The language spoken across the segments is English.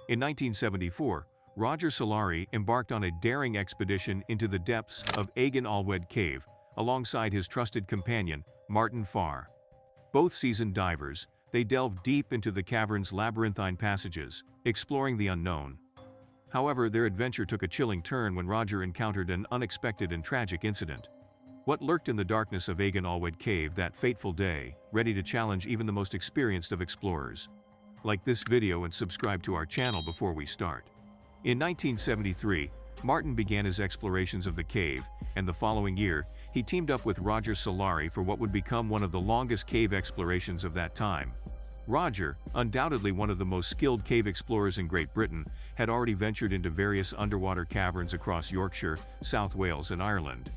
In 1974, Roger Solari embarked on a daring expedition into the depths of Agen Allwedd Cave, alongside his trusted companion, Martyn Farr. Both seasoned divers, they delved deep into the cavern's labyrinthine passages, exploring the unknown. However, their adventure took a chilling turn when Roger encountered an unexpected and tragic incident. What lurked in the darkness of Agen Allwedd Cave that fateful day, ready to challenge even the most experienced of explorers? Like this video and subscribe to our channel before we start. In 1973, Martyn began his explorations of the cave, and the following year, he teamed up with Roger Solari for what would become one of the longest cave explorations of that time. Roger, undoubtedly one of the most skilled cave explorers in Great Britain, had already ventured into various underwater caverns across Yorkshire, South Wales and Ireland.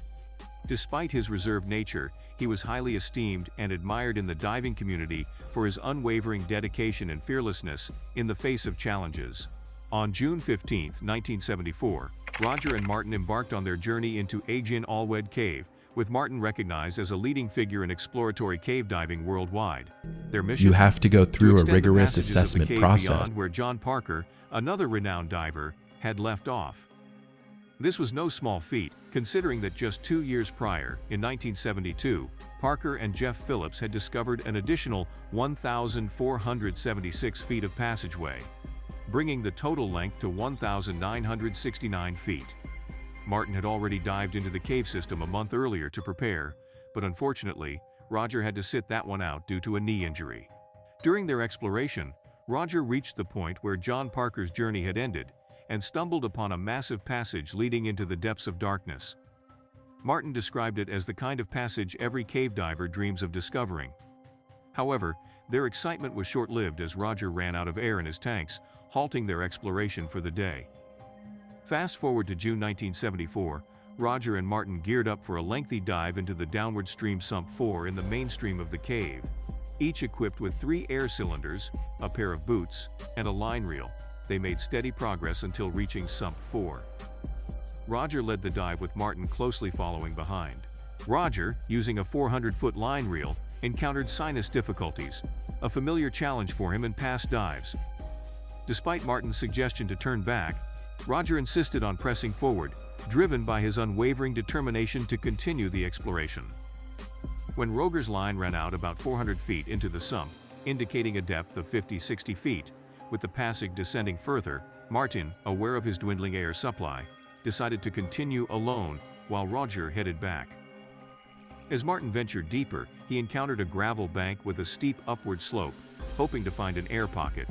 Despite his reserved nature, he was highly esteemed and admired in the diving community for his unwavering dedication and fearlessness in the face of challenges. On June 15, 1974, Roger and Martyn embarked on their journey into Agen Allwedd Cave, with Martyn recognized as a leading figure in exploratory cave diving worldwide. Their mission: you have to go through a extend the rigorous passages of the assessment cave process. beyond where John Parker, another renowned diver, had left off. This was no small feat, considering that just 2 years prior, in 1972, Parker and Jeff Phillips had discovered an additional 1,476 feet of passageway, bringing the total length to 1,969 feet. Martyn had already dived into the cave system a month earlier to prepare, but unfortunately, Roger had to sit that one out due to a knee injury. During their exploration, Roger reached the point where John Parker's journey had ended, and stumbled upon a massive passage leading into the depths of darkness. Martyn described it as the kind of passage every cave diver dreams of discovering. However, their excitement was short-lived as Roger ran out of air in his tanks, halting their exploration for the day. Fast forward to June 1974, Roger and Martyn geared up for a lengthy dive into the downward stream Sump 4 in the mainstream of the cave. Each equipped with 3 air cylinders, a pair of boots, and a line reel, they made steady progress until reaching Sump 4. Roger led the dive with Martyn closely following behind. Roger, using a 400-foot line reel, encountered sinus difficulties, a familiar challenge for him in past dives. Despite Martyn's suggestion to turn back, Roger insisted on pressing forward, driven by his unwavering determination to continue the exploration. When Roger's line ran out about 400 feet into the sump, indicating a depth of 50-60 feet, with the passage descending further, Martyn, aware of his dwindling air supply, decided to continue alone while Roger headed back. As Martyn ventured deeper, he encountered a gravel bank with a steep upward slope, hoping to find an air pocket.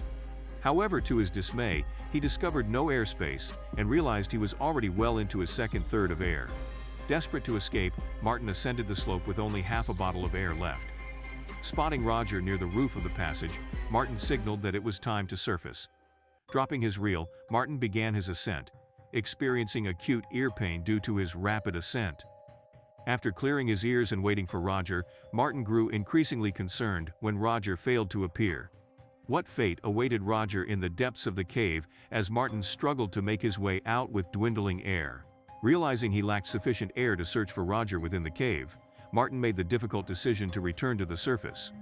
However, to his dismay, he discovered no airspace and realized he was already well into his second third of air. Desperate to escape, Martyn ascended the slope with only half a bottle of air left. Spotting Roger near the roof of the passage, Martyn signaled that it was time to surface. Dropping his reel, Martyn began his ascent, experiencing acute ear pain due to his rapid ascent. After clearing his ears and waiting for Roger, Martyn grew increasingly concerned when Roger failed to appear. What fate awaited Roger in the depths of the cave as Martyn struggled to make his way out with dwindling air? Realizing he lacked sufficient air to search for Roger within the cave, Martyn made the difficult decision to return to the surface.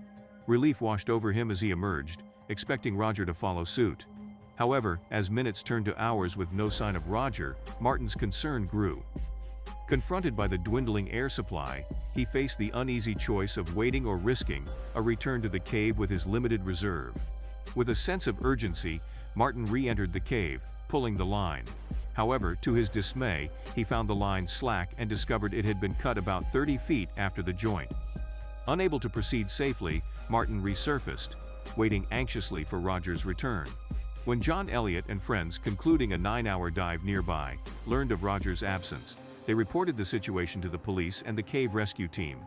Relief washed over him as he emerged, expecting Roger to follow suit. However, as minutes turned to hours with no sign of Roger, Martyn's concern grew. Confronted by the dwindling air supply, he faced the uneasy choice of waiting or risking a return to the cave with his limited reserve. With a sense of urgency, Martyn re-entered the cave, pulling the line. However, to his dismay, he found the line slack and discovered it had been cut about 30 feet after the joint. Unable to proceed safely, Martyn resurfaced, waiting anxiously for Roger's return. When John Elliott and friends, concluding a 9-hour dive nearby, learned of Roger's absence, they reported the situation to the police and the cave rescue team.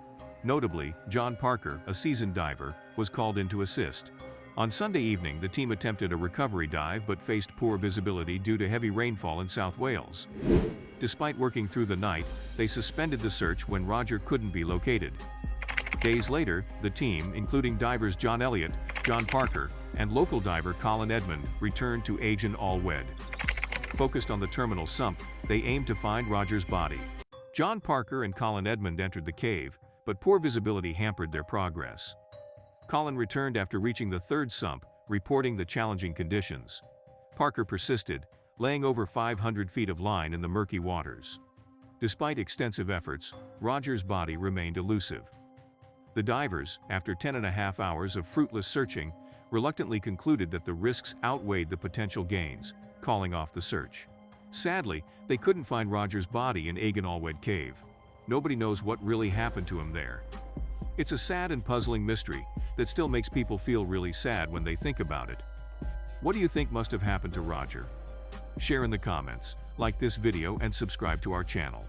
Notably, John Parker, a seasoned diver, was called in to assist. On Sunday evening, the team attempted a recovery dive but faced poor visibility due to heavy rainfall in South Wales. Despite working through the night, they suspended the search when Roger couldn't be located. Days later, the team, including divers John Elliott, John Parker, and local diver Colin Edmund, returned to Agen Allwedd. Focused on the terminal sump, they aimed to find Roger's body. John Parker and Colin Edmund entered the cave, but poor visibility hampered their progress. Colin returned after reaching the third sump, reporting the challenging conditions. Parker persisted, laying over 500 feet of line in the murky waters. Despite extensive efforts, Roger's body remained elusive. The divers, after 10.5 hours of fruitless searching, reluctantly concluded that the risks outweighed the potential gains, calling off the search. Sadly, they couldn't find Roger's body in Agen Allwedd Cave. Nobody knows what really happened to him there. It's a sad and puzzling mystery that still makes people feel really sad when they think about it. What do you think must have happened to Roger? Share in the comments, like this video and subscribe to our channel.